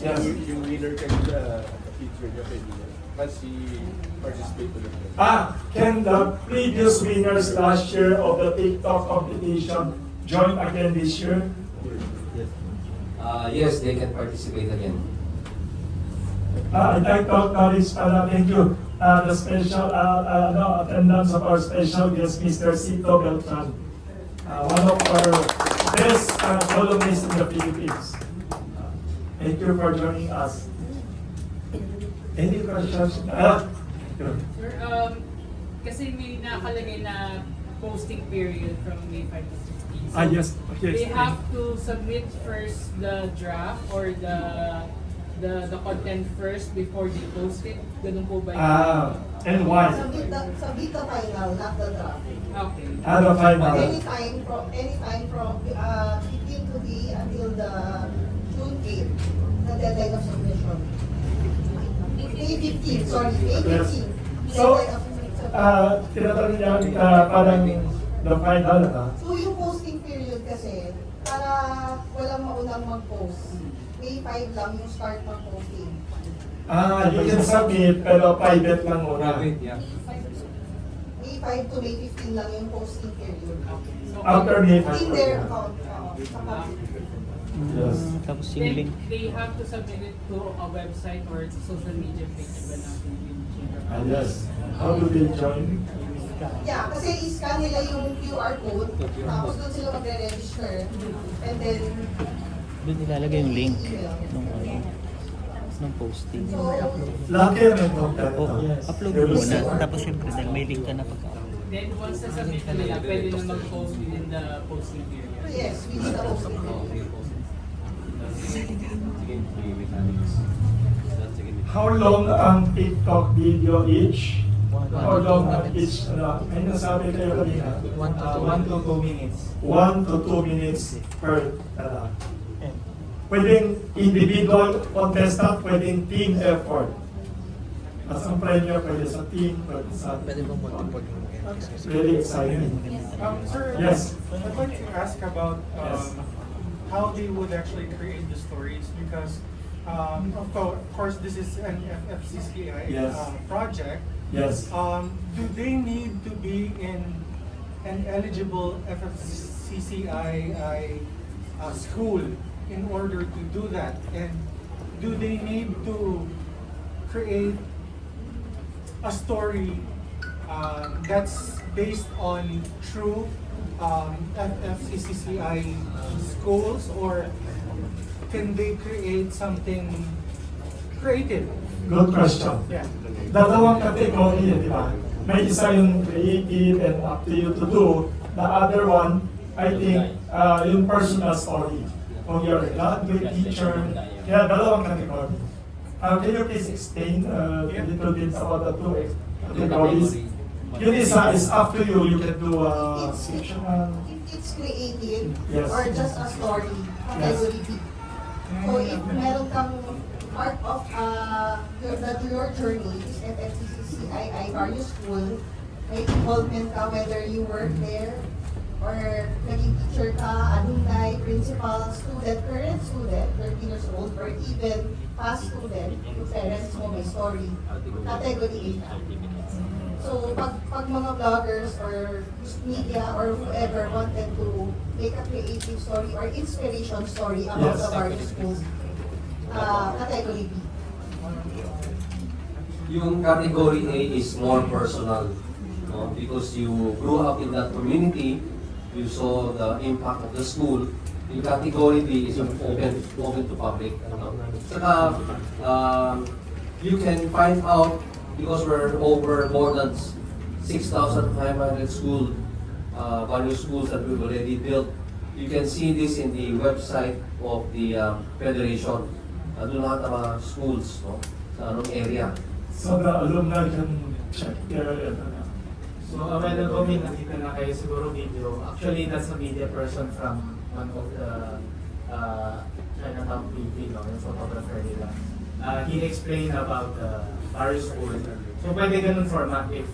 Yes. Yung winner ka feature niya kay Dina. Kasi participate ulit. Can the previous winners last year of the TikTok competition join again this year? Yes, they can participate again. I'd like to acknowledge, thank you, the special attendance of our special guest, Mr. Cito Beltran, one of our best columnists in the Philippines. Thank you for joining us. Any questions? Sir, kasi may nakalagay na posting period from May 5 to 16. Yes, okay. They have to submit first the draft or the content first before they post it. Ganun po ba yun? And why? Submit the final, not the draft. Okay. The final. Anytime from 15 to the until the June 8th, the deadline of submission. May 15, sorry, May 15. Yes. So, Deadline of submission. tinatanong niya parang the final, So yung posting period kasi, para walang maunang mag-post, May 5 lang yung start ng posting. You can submit, pero private lang muna. Yeah. May 5 to May 15 lang yung posting period. So, After May In their account. Yes. Tapos yung then link. they have to submit it to a website or social media page ba natin yung Chamber of Commerce? Yes. How do they join? Yeah, kasi i-scan nila yung QR code, tapos doon sila magre-register. And then, Doon nilalagay yung link ng posting. so, Laki may content. O, upload mo muna. Tapos syempre dahil may link ka na pagka-upload. Then once na-submit na nila, pwede na mag-post within the posting period. yes, we need a posting period. How long ang TikTok video each? How long ang each? May nasabi kayo kanina? 1 to 2 minutes. 1 to 2 minutes per pwedeng individual contestant, pwedeng team effort. At ang premyo pwede sa team, pwede sa really exciting. Sir, Yes. I'd like to ask about Yes. how they would actually create the stories because, of course, this is an FFCCI Yes. project. Yes. Do they need to be in an eligible FFCCI school in order to do that? And do they need to create a story that's based on true FFCCI schools, or can they create something creative? Good question. Yeah. Dalawang category, di ba? May isa yung creative and up to you to do. The other one, I think, yung personal story. Kung you're not good teacher, yeah, dalawang category. Can you please explain a little bit about the two categories? Yung isa is up to you. You can do fictional. If it's creative, Yes. or just a story, category B. So if meron kang part of your journey is FFCCI, various school, may involvement ka whether you work there, or naging teacher ka, alumni, principal, student, current student, 13 years old, or even past student, yung parents mo may story, category A ka. So, pag mga vloggers or media or whoever wanted to make a creative story or inspiration story about Yes. the various schools, category B. Yung category A is more personal, no? Because you grew up in that community, you saw the impact of the school. Yung category B is open to public. No? Saka, you can find out, because we're over more than 6,500 value schools that we've already built. You can see this in the website of the Federation. Doon lahat ng mga schools, no? Sa anong area. So the alumni can check their So, a while ago, may nakita na kayo siguro video. Actually, that's a media person from one of the Chinatown TV, no, yung photographer nila. He explained about the various schools. So, pwede ganun format if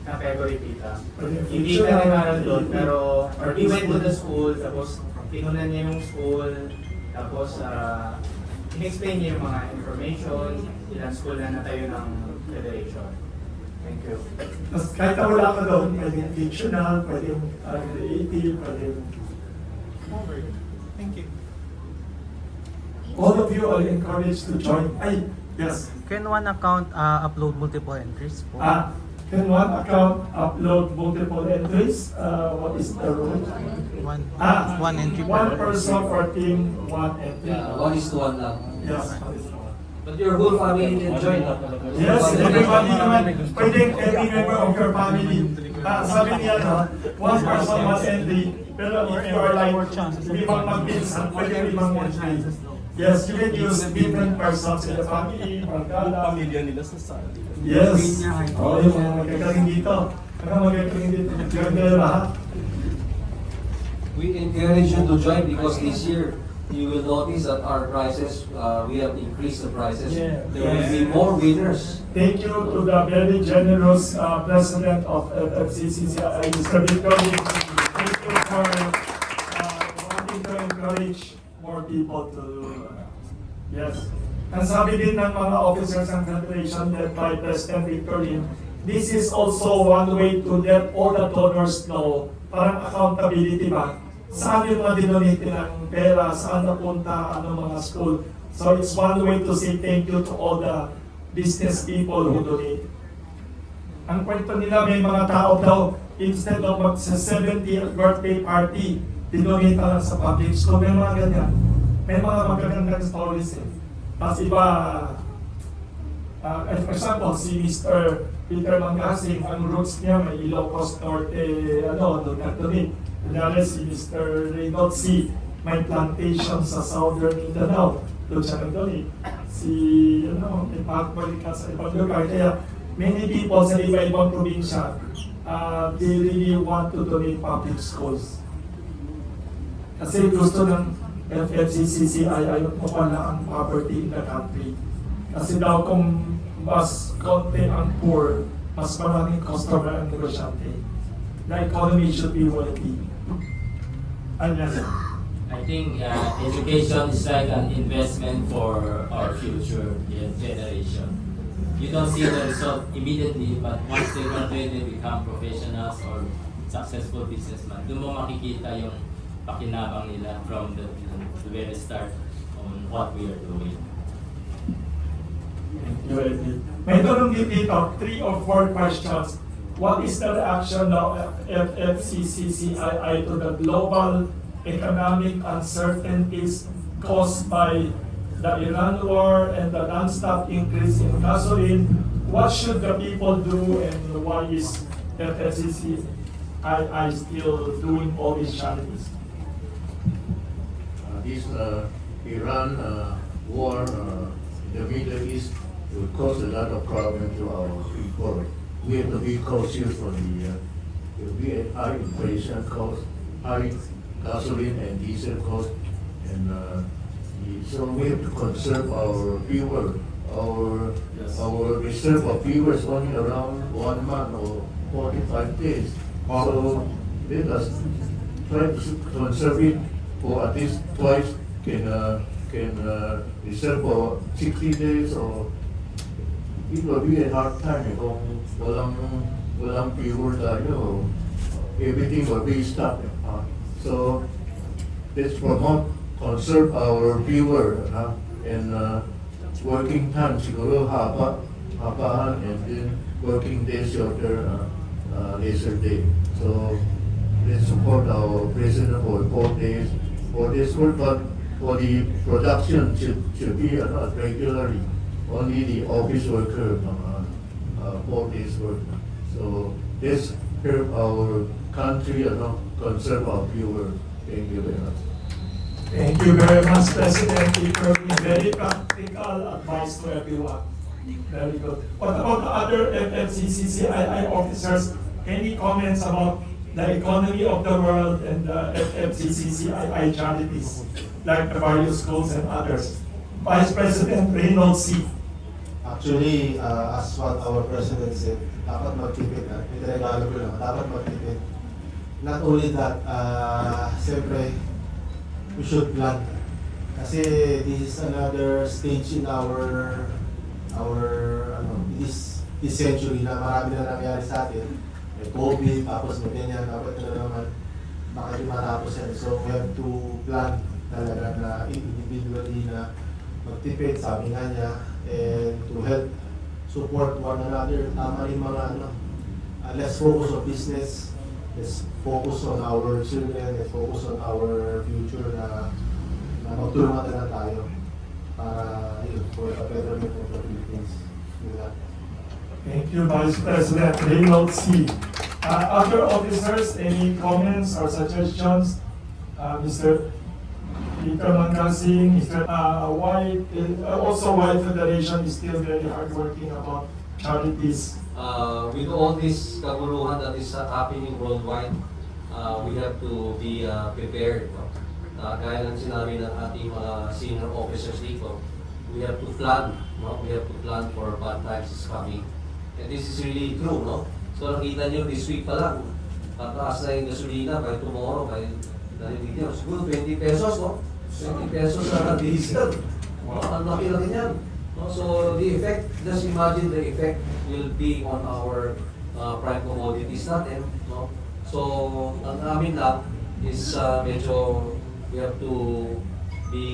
category kita. Hindi ka nag-aral doon, pero he went to the school, tapos tinunan niya yung school, tapos in-explain niya yung mga information, ilang school na natayo ng federation. Thank you. Tapos kahit na wala ka doon, pwedeng fictional, pwedeng creative, pwedeng... Thank you. All of you are encouraged to join. Ay, yes. Can one account upload multiple entries po? Can one account upload multiple entries? What is the rule? One entry per One person per team, one entry. Yeah, 1:1 lang. Yes, 1:1. But your whole family can join. Yes, everybody naman, pwedeng every member of your family. Sabi niya, no, one person, one entry. Pero if you are like, limang magpinsan, pwede limang entry. Yes, you can use different persons in the family, barkada. Pamilya nila sa sala. Yes. Oh, yung mga magkakaling dito. Ano magkakaling dito? Ganda lahat. We encourage you to join because this year you will notice that our prices, we have increased the prices. Yeah. There will be more winners. Thank you to the very generous president of FFCCCI, Mr. Victor. Thank you for wanting to encourage more people to yes. Ang sabi din ng mga officers ng Federation led by President Victor Lim, this is also one way to let all the donors know, parang accountability ba? Saan yung mga dinonate ng pera, saan napunta, anong mga school. So it's one way to say thank you to all the business people who donate. Ang kwento nila, may mga tao daw, instead of mag-70th birthday party, dinonate na lang sa public school. May mga ganyan. May mga magagandang stories eh. Tapos iba, for example, si Mr. Peter Mangasing, ang roots niya may Ilocos Norte, doon nag-donate. Kunyari si Mr. Reynolds C, may plantation sa Southern Mindanao, doon siya nag-donate. Si, may pagbalik ka sa ibang lugar. Kaya many people sa iba-ibang probinsya, they really want to donate public schools. Kasi gusto ng FFCCCI ayaw mo pala ang poverty in the country. Kasi daw kung mas konti ang poor, mas maraming customer ang negosyante. The economy should be wealthy. Yes. I think education is like an investment for our future generation. You don't see the result immediately, but once they graduate, they become professionals or successful businessmen. Doon mo makikita yung pakinabang nila from the very start on what we are doing. May tanong din dito, 3 or 4 questions. What is the reaction of FFCCCI to the global economic uncertainties caused by the Iran war and the non-stop increase in gasoline? What should the people do and why is FFCCI still doing all these charities? This Iran war in the Middle East will cause a lot of problem to our people. We have to be cautious for there will be a high inflation cost, high gasoline and diesel cost, and so we have to conserve our fuel. Our reserve of fuel is only around 1 month or 45 days. So let us try to conserve it for at least twice, can reserve for 60 days, or it will be a hard time kung walang fuel tayo, everything will be stopped. So let's promote, conserve our fuel, and working time siguro habahan, and then working day shorter, lesser day. So let's support our president for 4 days. For this work, but for the production should be regularly. Only the office worker 4 days work. So let's help our country, conserve our fuel. Thank you very much. Thank you very much, President. Very practical advice to everyone. Very good. What about the other FFCCCI officers? Any comments about the economy of the world and the FFCCCI charities, like the various schools and others? Vice President Reynolds C. Actually, as what our President said, dapat magtipid. Itagalog ko lang, dapat magtipid. Not only that, siyempre, we should plan. Kasi this is another stage in our this century na marami na nangyari sa atin. May COVID, tapos may ganyan, dapat na naman baka di matapos yan. So we have to plan talaga na individually na magtipid, sabi nga niya, and to help support one another. Tama rin mga let's focus on business, let's focus on our children, let's focus on our future na magtulungan na tayo para yun, for the betterment of the Philippines. Yun lang. Thank you, Vice President Reynold C. Other officers, any comments or suggestions? Mr. Peter Mangkasing, Mr. White, also White Federation is still very hardworking about charities. With all this kaguluhan that is happening worldwide, we have to be prepared. No? Gaya ng sinabi ng ating mga senior officers dito, we have to plan. No? We have to plan for bad times is coming. And this is really true, no? So nakita nyo, this week pa lang, tataas na yung gasolina by tomorrow, by narinig nyo, siguro 20 pesos, no? 20 pesos na diesel. Ang laki-laki niyan. No? So the effect, just imagine the effect will be on our prime commodities natin. No? So ang amin lang is medyo we have to be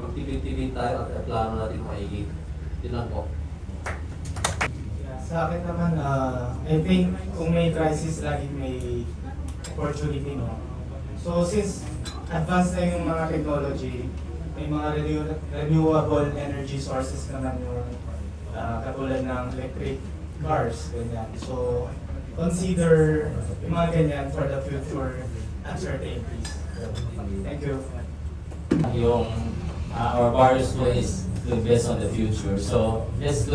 magtipid-tipid tayo at plano natin maigit. Yun lang po. Sa akin naman, I think kung may crisis, lagi may opportunity, no? So since advanced na yung mga technology, may mga renewable energy sources naman yung katulad ng electric cars, ganyan. So consider yung mga ganyan for the future uncertainties. Thank you. Yung our various ways to invest on the future. So let's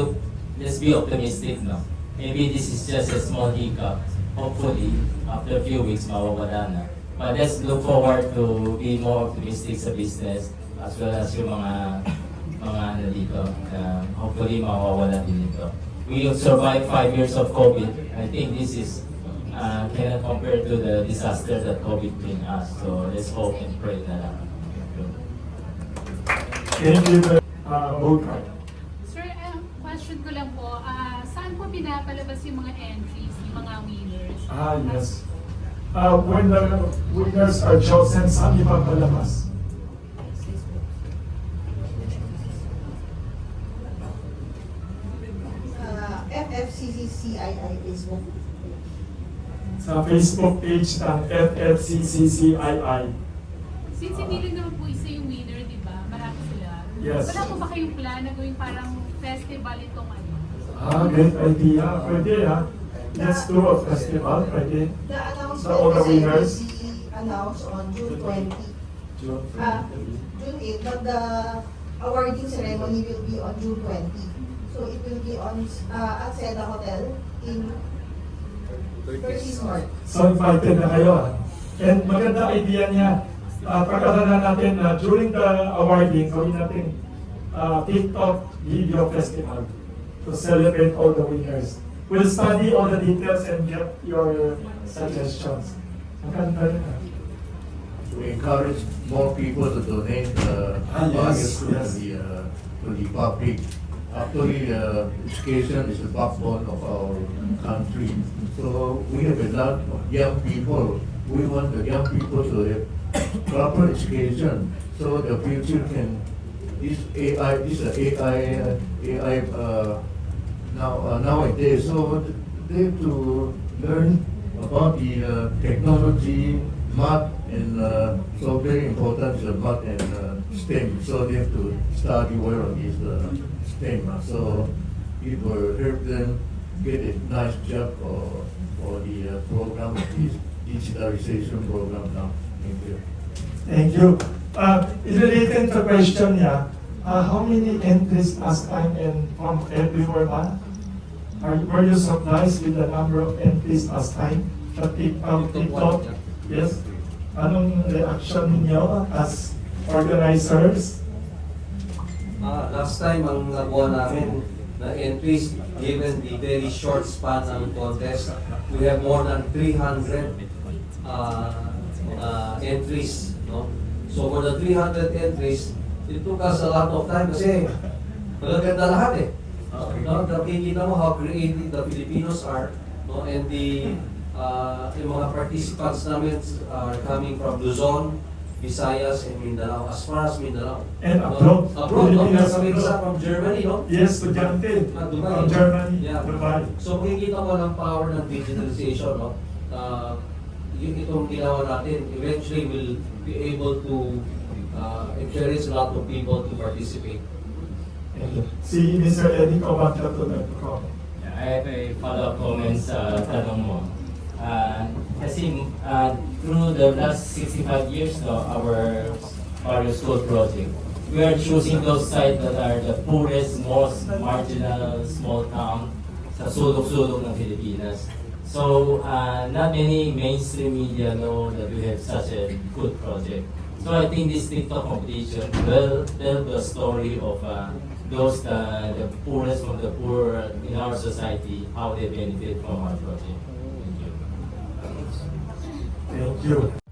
be optimistic, no? Maybe this is just a small hiccup. Hopefully, after a few weeks, mawawala na. But let's look forward to be more optimistic sa business as well as yung mga ano dito. Hopefully, mawawala din ito. We survived 5 years of COVID. I think this is cannot compare to the disaster that COVID bring us. So let's hope and pray na lang. Thank you, Volker. Sir, question ko lang po, saan po pinapalabas yung mga entries, yung mga winners? Yes. When the winners are chosen, saan ipapalabas? FFCCCII Facebook. Sa Facebook page ng FFCCCII. Since hindi lang naman po isa yung winner, di ba? Marami sila. Yes. Wala po ba kayong plan na gawing parang festival itong ano? Great idea. Pwede, ha? Let's do a festival. Pwede. The announcement So, all the winners? will be announced on June 20. June June 8, but the awarding ceremony will be on June 20. So it will be on at Seda Hotel in 30 Mart. So invited na kayo. And maganda idea niya. Pagkakaroon natin na during the awarding, gawin natin TikTok video festival to celebrate all the winners. We'll study all the details and get your suggestions. Maganda rin. To encourage more people to donate Yes, values to the public. Actually, education is the backbone of our country. So we have a lot of young people. We want the young people to have proper education so the future can. This AI nowadays. So they have to learn about the technology, math, and so very important is the math and STEM. So they have to study well on this STEM. So it will help them get a nice job for the program, this digitalization program now. Thank you. Thank you. Related to question niya, how many entries last time and from everywhere ba? Were you surprised with the number of entries last time? Sa TikTok? Yes. Anong reaction ninyo as organizers? Last time, ang nakuha namin na entries, given the very short span ng contest, we have more than 300 entries. No? So for the 300 entries, It took us a lot of time kasi magaganda lahat eh. No, nakikita mo how creative the Filipinos are, no, and yung mga participants namin are coming from Luzon, Visayas, and Mindanao, as far as Mindanao. And No, abroad. abroad, no? Filipinas Kami abroad. isa from Germany, no? Yes, estudyante. Dubai. From Germany, Yeah. Dubai. So makikita mo ng power ng digitalization, no? Yung itong ginawa natin, eventually will be able to encourage a lot of people to participate. Si Mr. Eddie Covanta to nag-comment. I have a follow-up comment sa tanong mo. Kasi through the last 65 years, no, our school project, we are choosing those sites that are the poorest, most marginal, small town sa sulok-sulok ng Pilipinas. So, not many mainstream media know that we have such a good project. So I think this TikTok competition will tell the story of those the poorest from the poor in our society, how they benefit from our project. Thank you. Thank you.